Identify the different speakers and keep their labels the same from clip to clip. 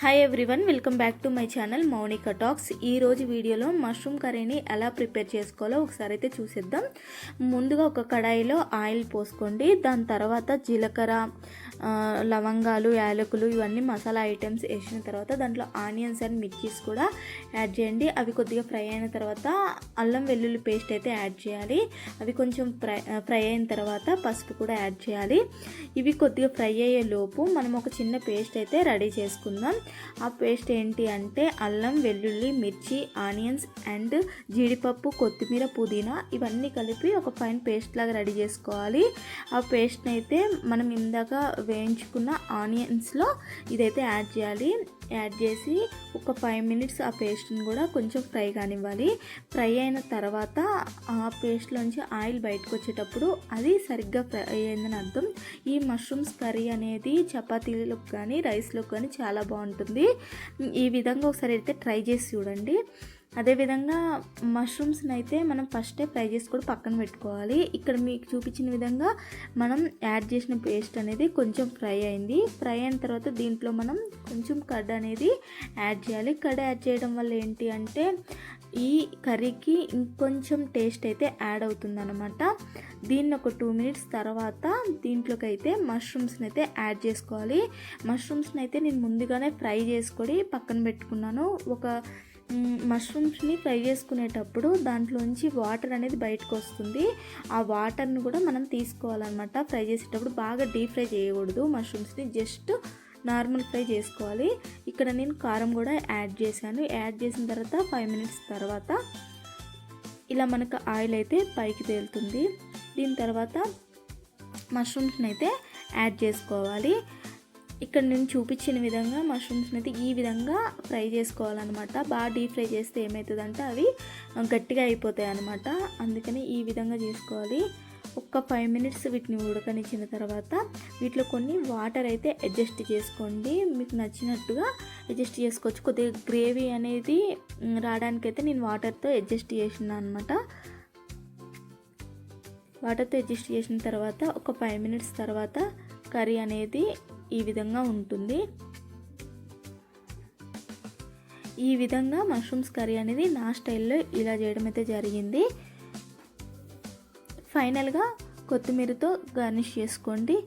Speaker 1: Hi everyone, welcome back to my channel Mounika talks. ఈరోజు వీడియోలో mushroom కర్రీని ఎలా ప్రిపేర్ చేసుకోవాలో ఒకసారి అయితే చూసేద్దాం. ముందుగా ఒక కడాయిలో ఆయిల్ పోసుకోండి. దాని తర్వాత జీలకర్ర, లవంగాలు, యాలకులు ఇవన్నీ మసాలా ఐటమ్స్ వేసిన తర్వాత దాంట్లో ఆనియన్స్ అండ్ మిర్చీస్ కూడా యాడ్ చేయండి. అవి కొద్దిగా ఫ్రై అయిన తర్వాత అల్లం వెల్లుల్లి పేస్ట్ అయితే యాడ్ చేయాలి. అవి కొంచెం ఫ్రై అయిన తర్వాత పసుపు కూడా యాడ్ చేయాలి. ఇవి కొద్దిగా ఫ్రై అయ్యే లోపు మనం ఒక చిన్న పేస్ట్ అయితే రెడీ చేసుకుందాం. ఆ పేస్ట్ ఏంటి అంటే అల్లం వెల్లుల్లి మిర్చి ఆనియన్స్ అండ్ జీడిపప్పు కొత్తిమీర పుదీనా ఇవన్నీ కలిపి ఒక ఫైన్ పేస్ట్ లాగా రెడీ చేసుకోవాలి. ఆ పేస్ట్ని అయితే మనం ఇందాక వేయించుకున్న ఆనియన్స్లో ఇదైతే యాడ్ చేయాలి. యాడ్ చేసి ఒక 5 మినిట్స్ ఆ పేస్ట్ని కూడా కొంచెం ఫ్రై కానివ్వాలి. ఫ్రై అయిన తర్వాత ఆ పేస్ట్లోంచి ఆయిల్ బయటకు వచ్చేటప్పుడు అది సరిగ్గా ఫ్రై అయ్యిందని అర్థం. ఈ మష్రూమ్స్ కర్రీ అనేది చపాతీలకు కానీ రైస్లోకి కానీ చాలా బాగుంటుంది. ఈ విధంగా ఒకసారి అయితే ట్రై చేసి చూడండి. అదేవిధంగా మష్రూమ్స్ని అయితే మనం ఫస్టే ఫ్రై చేసి కూడా పక్కన పెట్టుకోవాలి. ఇక్కడ మీకు చూపించిన విధంగా మనం యాడ్ చేసిన పేస్ట్ అనేది కొంచెం ఫ్రై అయింది. ఫ్రై అయిన తర్వాత దీంట్లో మనం కొంచెం కర్డ్ అనేది యాడ్ చేయాలి. కర్డ్ యాడ్ చేయడం వల్ల ఏంటి అంటే ఈ కర్రీకి ఇంకొంచెం టేస్ట్ అయితే యాడ్ అవుతుందన్నమాట. దీన్ని ఒక 2 మినిట్స్ తర్వాత దీంట్లోకి అయితే మష్రూమ్స్ని అయితే యాడ్ చేసుకోవాలి. మష్రూమ్స్ని అయితే నేను ముందుగానే ఫ్రై చేసుకొని పక్కన పెట్టుకున్నాను. ఒక మష్రూమ్స్ని ఫ్రై చేసుకునేటప్పుడు దాంట్లోంచి వాటర్ అనేది బయటకు వస్తుంది. ఆ వాటర్ని కూడా మనం తీసుకోవాలన్నమాట. ఫ్రై చేసేటప్పుడు బాగా డీప్ ఫ్రై చేయకూడదు. మష్రూమ్స్ని జస్ట్ నార్మల్ ఫ్రై చేసుకోవాలి. ఇక్కడ నేను కారం కూడా యాడ్ చేశాను. యాడ్ చేసిన తర్వాత 5 మినిట్స్ తర్వాత ఇలా మనకు ఆయిల్ అయితే పైకి తేలుతుంది. దీని తర్వాత మష్రూమ్స్ని అయితే యాడ్ చేసుకోవాలి. ఇక్కడ నేను చూపించిన విధంగా మష్రూమ్స్ని అయితే ఈ విధంగా ఫ్రై చేసుకోవాలన్నమాట. బాగా డీప్ ఫ్రై చేస్తే ఏమవుతుందంటే అవి గట్టిగా అయిపోతాయి అన్నమాట. అందుకని ఈ విధంగా చేసుకోవాలి. ఒక 5 మినిట్స్ వీటిని ఉడకనిచ్చిన తర్వాత వీటిలో కొన్ని వాటర్ అయితే అడ్జస్ట్ చేసుకోండి. మీకు నచ్చినట్టుగా అడ్జస్ట్ చేసుకోవచ్చు. కొద్దిగా గ్రేవీ అనేది రావడానికైతే నేను వాటర్తో అడ్జస్ట్ చేసినా అనమాట. వాటర్తో అడ్జస్ట్ చేసిన తర్వాత ఒక 5 మినిట్స్ తర్వాత కర్రీ అనేది ఈ విధంగా ఉంటుంది. ఈ విధంగా మష్రూమ్స్ కర్రీ అనేది నా స్టైల్లో ఇలా చేయడం అయితే జరిగింది. ఫైనల్గా కొత్తిమీరతో గార్నిష్ చేసుకోండి.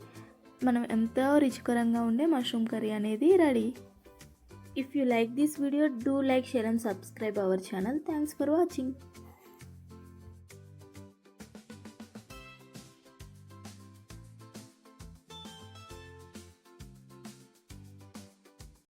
Speaker 1: మనం ఎంతో రుచికరంగా ఉండే మష్రూమ్ కర్రీ అనేది ready. If you like this video, do like, share and subscribe our channel. Thanks for watching.